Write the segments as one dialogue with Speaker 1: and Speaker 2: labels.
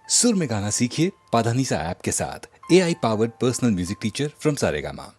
Speaker 1: सुर में गाना सीखिए पाधानीसा ऐप के साथ। AI powered personal music teacher from Saregama.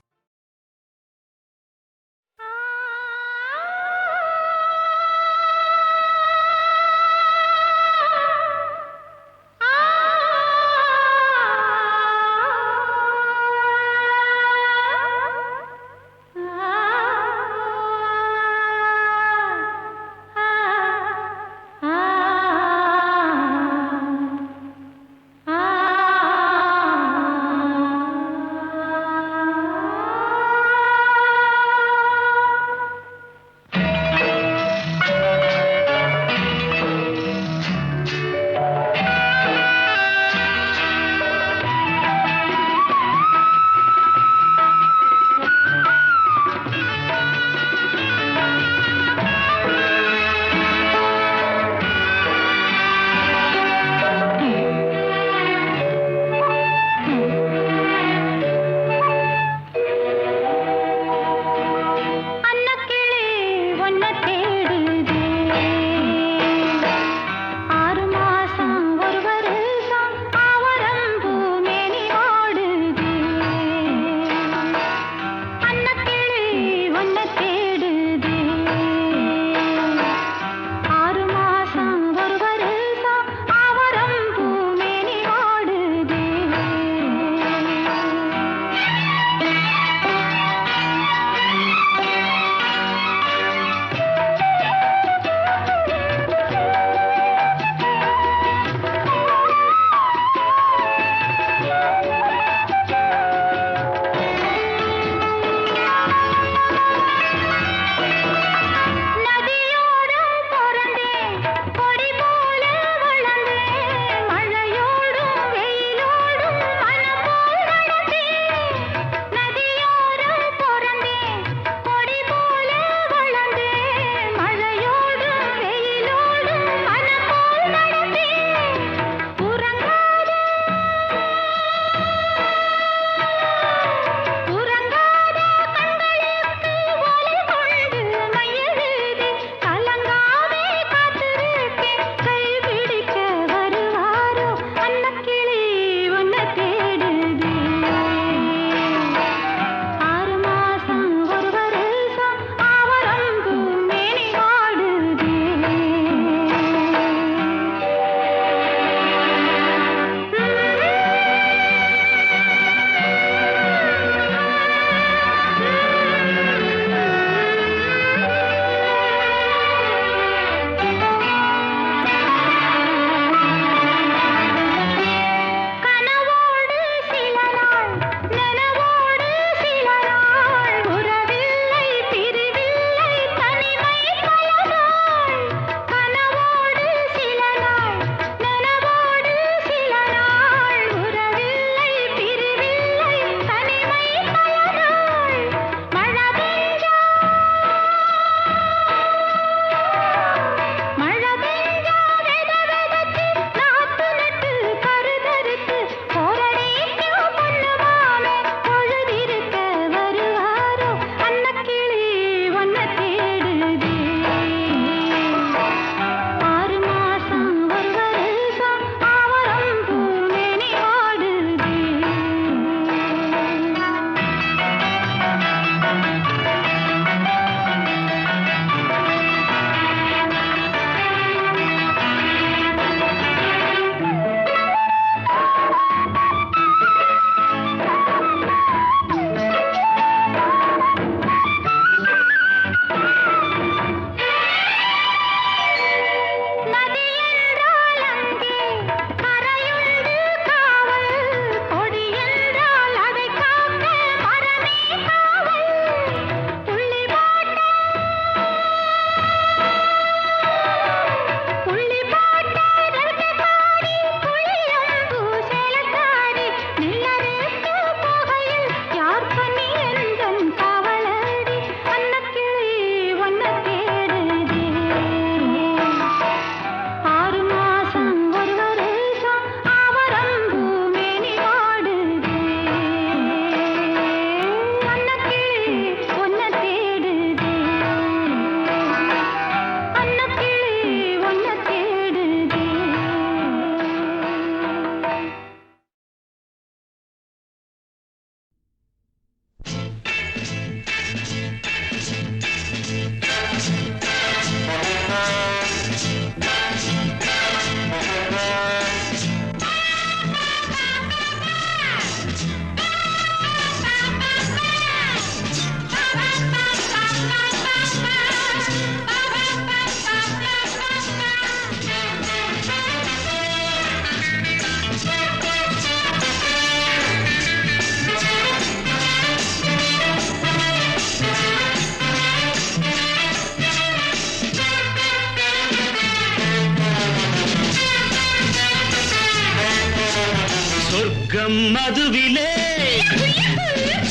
Speaker 2: சொர்க்கம் மதுவிலே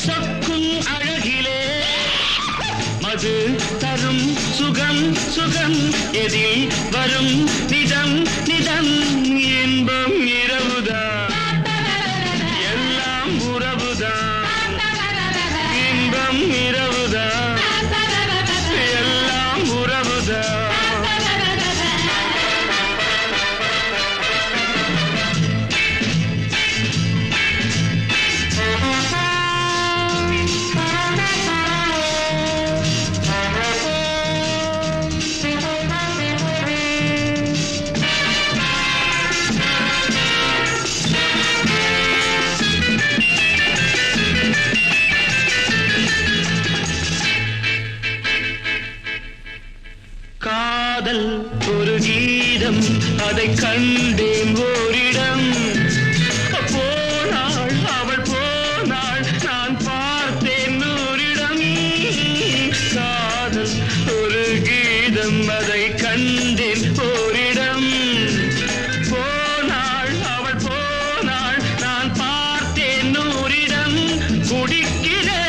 Speaker 2: சொக்கும் அழகிலே மது தரும் சுகம் சுகம் எதில் வரும் நிதம் நிதம் இன்பம் இரவுதான் எல்லாம் உறவுதான் இன்பம் இரவுதான் எல்லாம் உறவுதான் காதல் ஒரு கீதம் அதை கண்டேன் ஓரிடம் போனாள் அவள் போனாள் நான் பார்த்தேன் நூறிடம் காதல் ஒரு கீதம் அதை கண்டேன் ஓரிடம் போனாள் அவள் போனாள் நான் பார்த்தேன் நூறிடம் குடிக்கிறேன்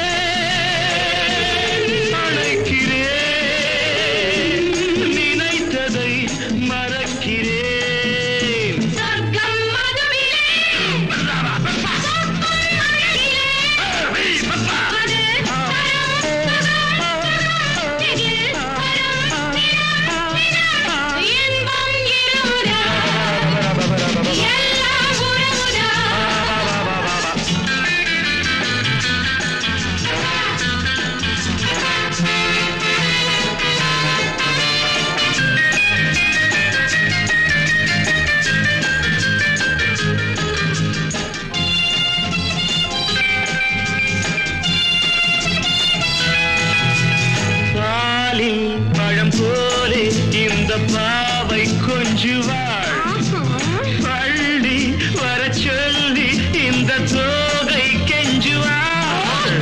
Speaker 2: பழம் போலே இந்த பாவை கொஞ்சுவாள் பள்ளி வர சொல்லி இந்த தோகை கெஞ்சுவாள்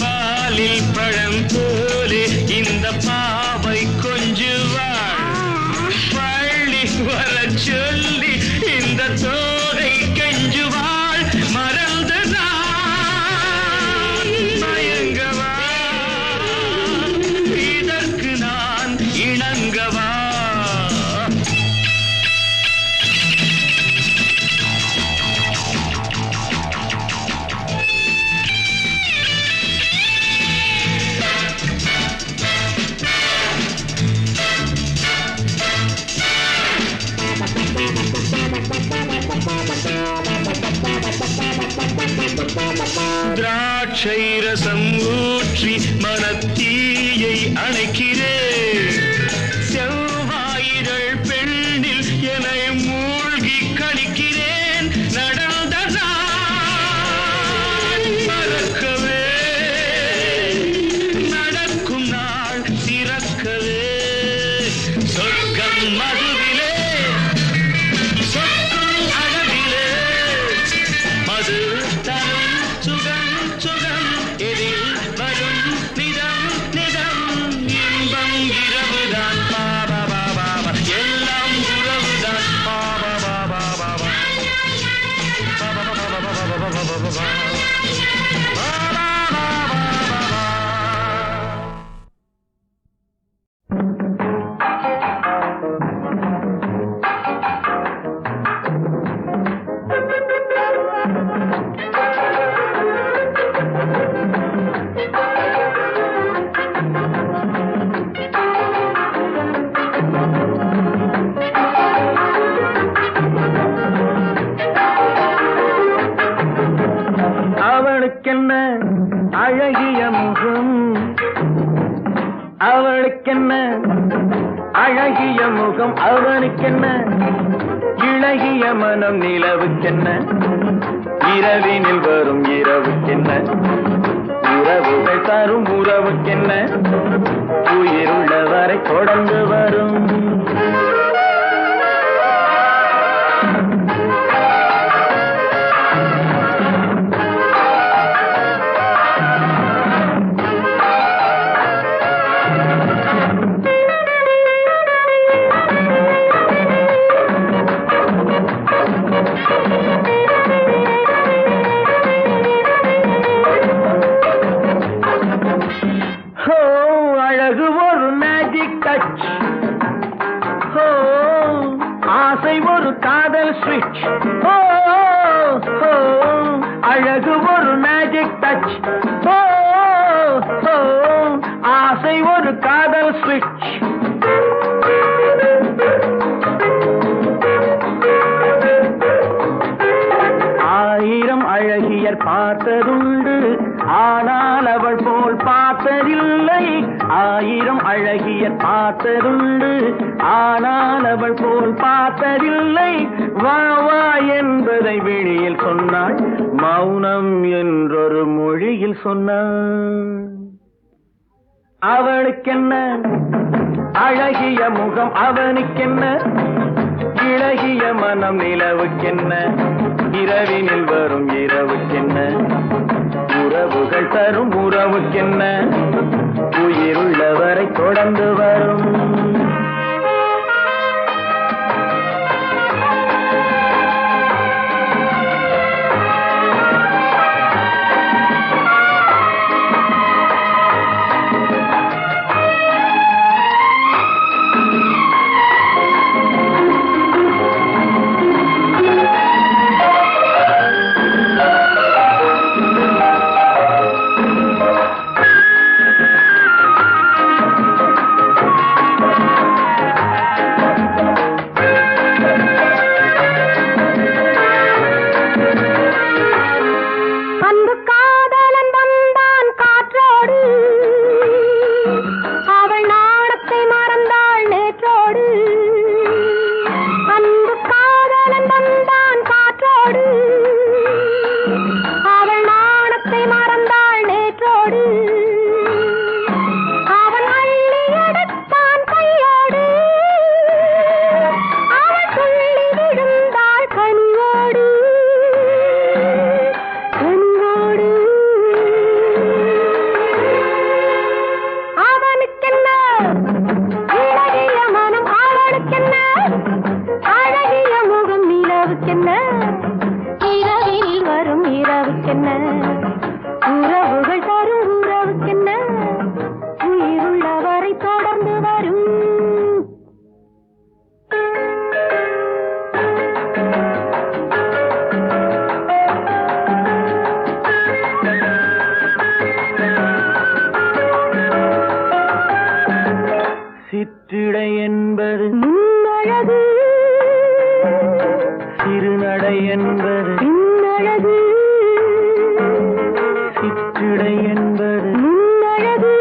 Speaker 2: பாலில் பழம் போலே இந்த பாவை கொஞ்சுவாள் பள்ளி வர சொல்லி இந்த தோகை கெஞ்சுவாள் மறந்து நான் மயங்கவா இணங்கவா திராட்சை ரசம் ஊற்றி மனத்தீயை அணைக்கிறேன் செவ்வாயிரள் பெண்ணில் என்னை மூழ்கி கழிக்கிறேன் நடந்த நாள் மறக்கவே நடக்கும் நாள் திறக்கவே சொர்க்கம் மதுவிலே சொக்கும் அழகிலே மது தரும் சுகம் சுகம் எதில் வரும் நிதம் நிதம் இன்பம் இரவுதான் பாபா பாபா எல்லாம் உறவுதான் பாபா பாபா பாபா பாபா பாபா பாபா பாபா அவளுக்கென்ன அழகிய முகம் அவளுக்கென்ன அழகிய முகம் அவனுக்கென்ன இளகிய மனம் நிலவுக்கென்ன இரவினில் வரும் இரவுக்கென்ன உறவுகள் தரும் உறவுக்கென்ன உயிருள்ள வரை தொடர்ந்து வரும் அழகியர் பார்த்ததுண்டு, ஆனால் அவள் போல் பார்த்ததில்லை. 1000 அழகியர் பார்த்ததுண்டு, ஆனால் அவள் போல் பார்த்ததில்லை. வா வா என்பதை வெளியில் சொன்னாள், மௌனம் என்றொரு மொழியில் சொன்னாள். அவளுக்கென்ன அழகிய முகம், அவனுக்கென்ன இளகிய மனம், நிலவுக்கென்ன இரவினில் வரும் இரவுக்கென்ன உறவுகள் தரும் உறவுக்கென்ன உயிருள்ளவரை தொடர்ந்து வரும். சிற்றிடை என்பது முன்னழகு, சிறுநடை என்பது பின்னழகு. சிற்றிடை என்பது முன்னழகு,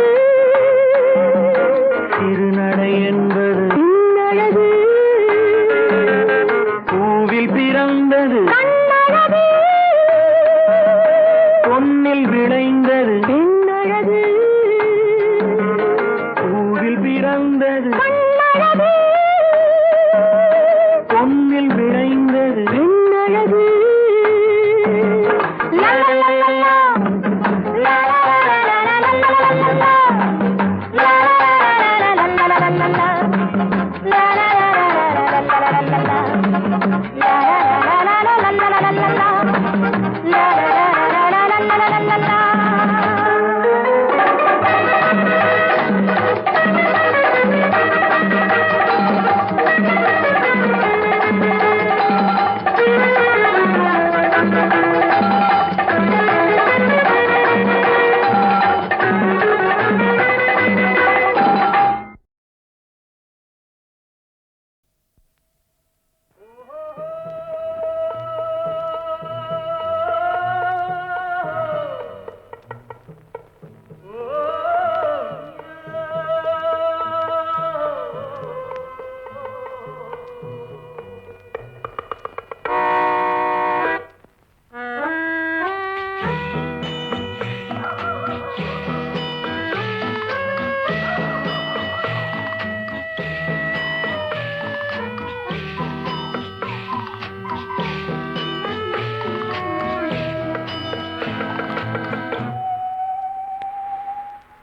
Speaker 2: சிறுநடை என்பது பின்னழகு. பூவில் பிறந்தது கண்ணழகு, பொன்னில் விளைந்தது பெண்ணழகு. பூவில் பிறந்தது கண்ணழகு, பொன்னில் விளைந்தது பெண்ணழகு.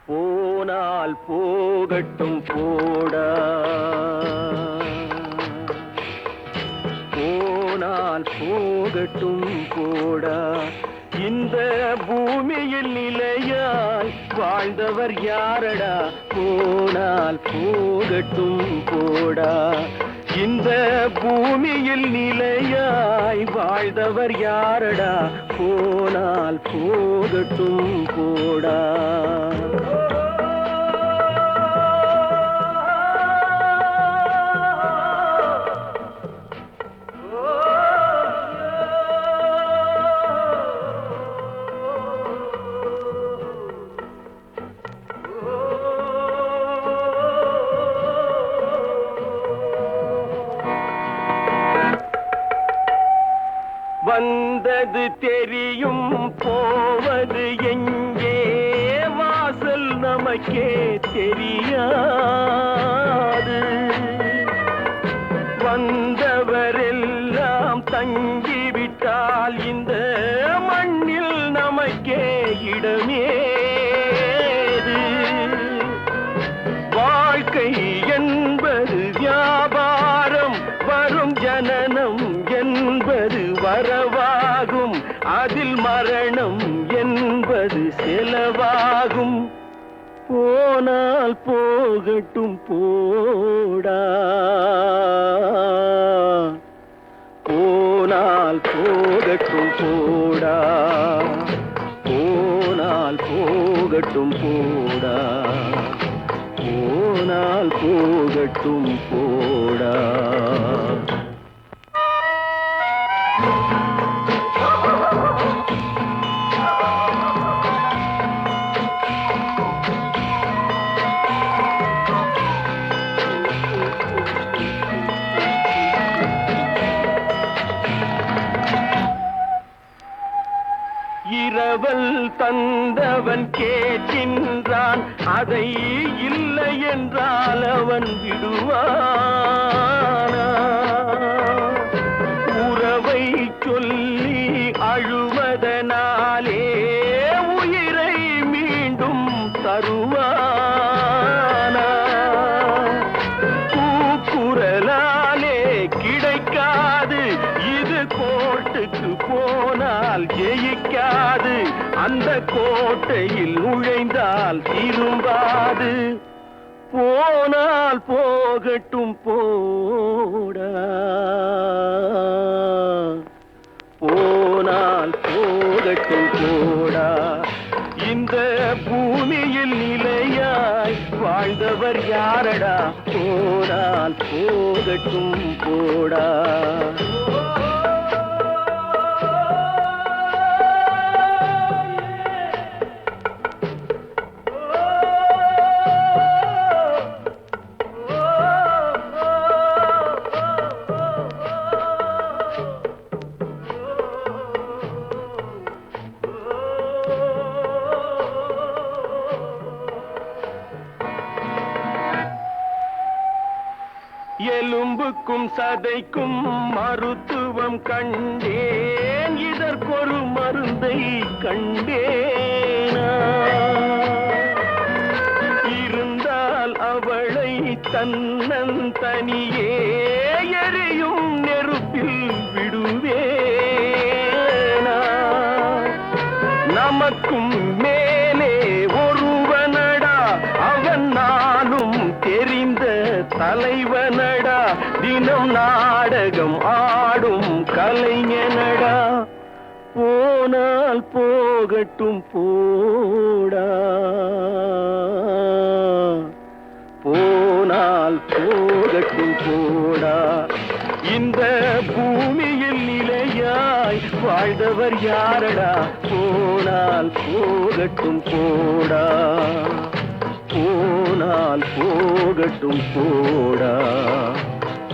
Speaker 2: போனால் போகட்டும் போடா, போனால் போகட்டும் போடா. இந்த பூமியில் நிலையாய் வாழ்ந்தவர் யாரடா, போனால் போகட்டும் போடா. இந்த பூமியில் நிலையாய் வாழ்ந்தவர் யாரடா, போனால் போகட்டும் போடா. வந்தது தெரியும் போவது எங்கே வாசல் நமக்கே தெரியாது வந்தவரெல்லாம் தங்கிவிட்டால் இந்த மண்ணில் நமக்கே இடமேது வாழ்க்கை என்பது வியாபாரம் வரும் ஜனனம் என்பது வரவாகும் அதில் மரணம் என்பது செலவாகும் போனால் போகட்டும் போடா போனால் போகட்டும் போடா போனால் போகட்டும் போடா போனால் போகட்டும் போடா இரவல் தந்தவன் கேட்கின்றான் அதை இல்லை என்றால் அவன் விடுவானா உறவை சொல்லி அழுவதனாலே உயிரை மீண்டும் தருவானா கூக்குரலாலே கிடைக்காது இது கோர்ட்டுக்கு போனால் ஜெயிக்காது அந்த கோட்டையில் நுழைந்தால் திரும்பாது போனால் போகட்டும் போடா போனால் போகட்டும் போடா இந்த பூமியில் நிலையாய் வாழ்ந்தவர் யாரடா போனால் போகட்டும் போடா எலும்புக்கும் சதைக்கும் மருத்துவம் கண்டேன் இதற்கொரு மருந்தை கண்டேனா இருந்தால் அவளை தன்னந்தனியே எரியும் நெருப்பில் விடுவேனா நமக்கும் மேலே ஒருவனடா அவன் நானும் தெரிந்த தலைவனடா தினம் நாடகம் ஆடும் கலைஞனடா போனால் போகட்டும் போடா போனால் போகட்டும் போடா இந்த பூமியில் நிலையாய் வாழ்ந்தவர் யாரடா போனால் போகட்டும் போடா போனால் போகட்டும் போடா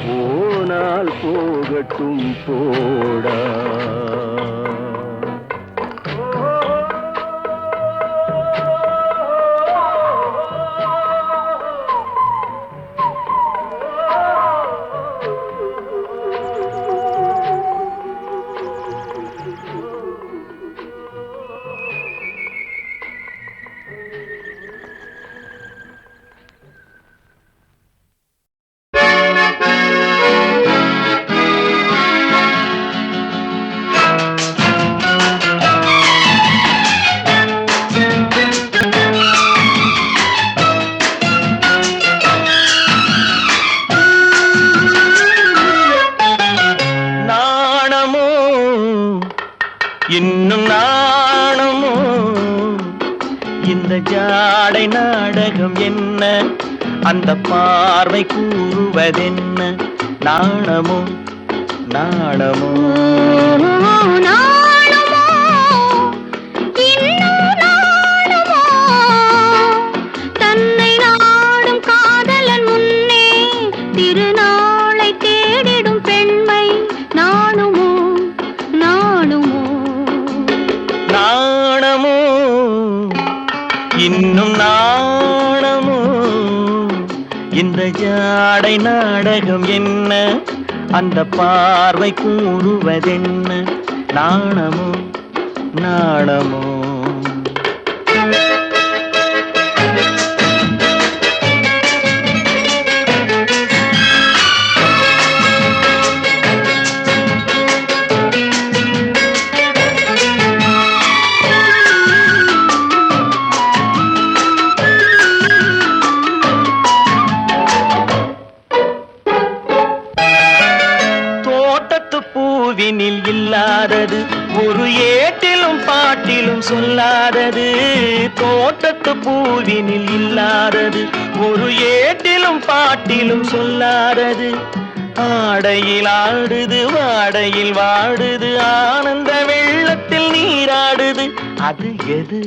Speaker 2: போனால் போகட்டும் போடா இன்னும் நாணமோ இந்த ஜாடை நாடகம் என்ன அந்த பார்வை கூறுவதென்ன நாணமோ நாணமோ
Speaker 3: தன்னை நாடும் காதலன் முன்னே திருநாளை தேடிடும் பெண்மை நாணுமோ நாணமோ
Speaker 2: இன்னும் நாணமோ இந்த ஜாடை நாடகம் என்ன அந்த பார்வை கூறுவதென்ன நாணமோ நாணமோ பூவினில் இல்லாதது ஒரு ஏட்டிலும் பாட்டிலும் சொல்லாதது தோட்டத்து பூவினில் இல்லாதது ஒரு ஏட்டிலும் பாட்டிலும் சொல்லாதது ஆடையில் ஆடுது வாடையில் வாடுது ஆனந்த வெள்ளத்தில் நீராடுது அது எது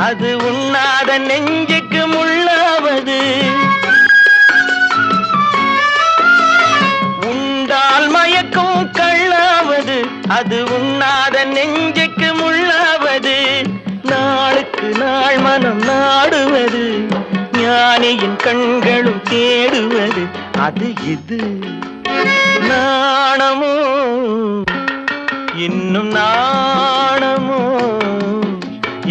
Speaker 2: அது உண்ணாத நெஞ்சுக்கு முள்ளாவது உண்டால் மயக்கும் கள்ளாவது அது உண்ணாத நெஞ்சுக்கு முள்ளாவது நாளுக்கு நாள் மனம் நாடுவது ஞானியின் கண்களும் தேடுவது அது இது நாணமோ இன்னும் நாணமோ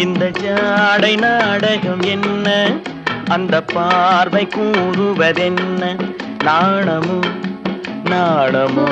Speaker 2: இந்த ஜாடை நாடகம் என்ன அந்த பார்வை கூறுவதென்ன நாணமோ நாணமோ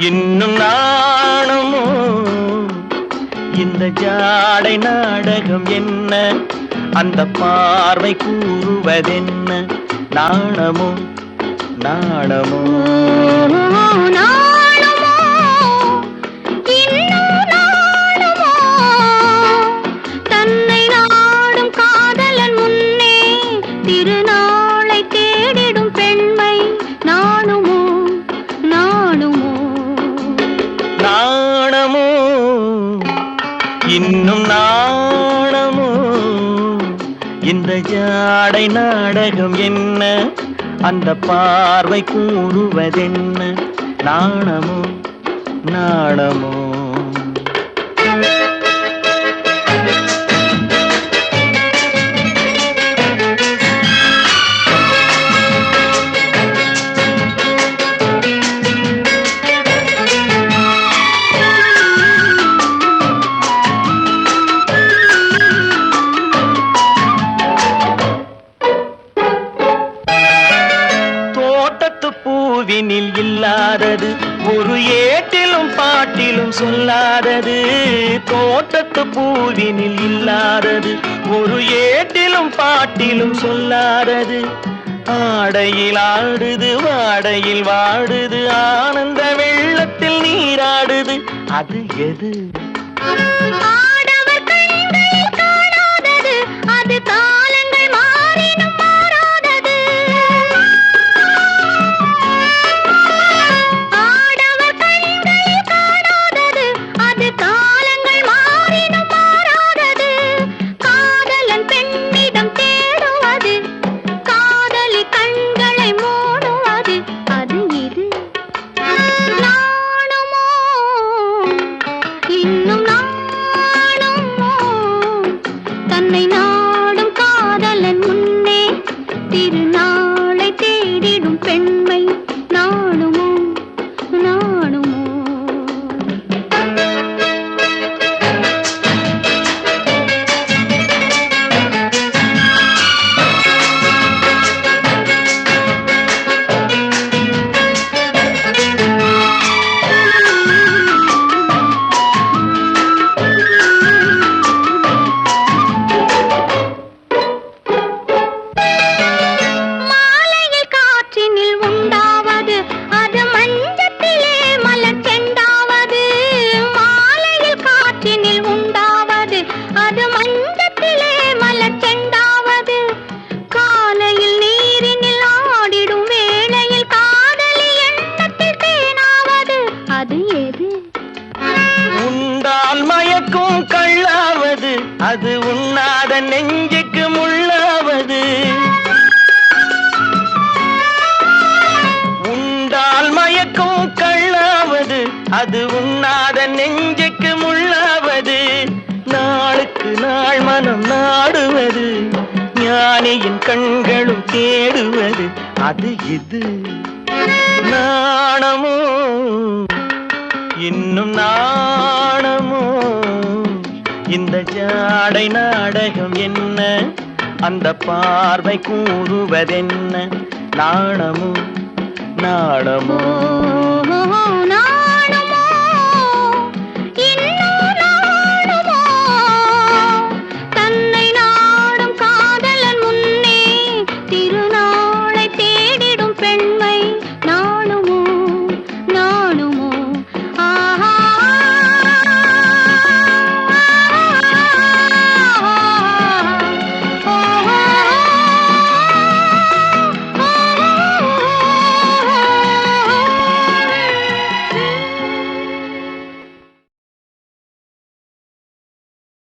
Speaker 2: இன்னும் நாணமோ இந்த ஜாடை நாடகம் என்ன அந்த பார்வை கூறுவதென்ன நாணமோ நாணமோ இன்னும் நாணமோ இந்த ஜாடை நாடகம் என்ன அந்த பார்வை கூறுவதென்ன நாணமோ நாணமோ தோட்டத்து பூவினில் இல்லாதது, ஒரு ஏட்டிலும் பாட்டிலும் சொல்லாதது. ஆடையில் ஆடுது வாடையில் வாடுது, ஆனந்த வெள்ளத்தில் நீராடுது, அது எது?
Speaker 3: ஆடவர் கண்களில் காணாதது, அது காலங்கள் மாறினும் மாறாதது. ஆடவர் கண்களில் காணாதது, அது காலங்கள் மாறினும் மாறாதது. காதலன் பெண்ணிடம் தேடுவது, காதலி கண்களை மூடுவது, அது இது. நாணுமோ இன்னும் நாணுமோ தன்னை நாடும் காதலன் முன்னே திருநாளை தேடிடும் பெண்மை நாணுமோ நாணுமோ. மாலையில் காற்றினில் உண்டாவது, அது மஞ்சத்திலே மலர் செண்டாவது. மாலையில் காற்றினில் உண்டாவது, அது மஞ்சத்திலே மலர் செண்டாவது. காலையில் நீரினில் ஆடிடும் வேளையில் காதலி எண்ணத்தில் தேனாவது, அது எது?
Speaker 2: உண்டால் மயக்கும் கள்ளாவது, அது உண்ணாத நெஞ்சுக்கு முள்ளாவது. உண்டால் மயக்கும் கள்ளாவது, அது உண்ணாத நெஞ்சுக்கு முள்ளாவது. நாளுக்கு நாள் மனம் நாடுவது, ஞானியின் கண்களும் தேடுவது, அது இது. நாணமோ இன்னும் நாணமோ, இந்த ஜாடை நாடகம் என்ன, அந்த பார்வை கூறுவதென்ன? நாணமோ நாணமோ
Speaker 3: ஓ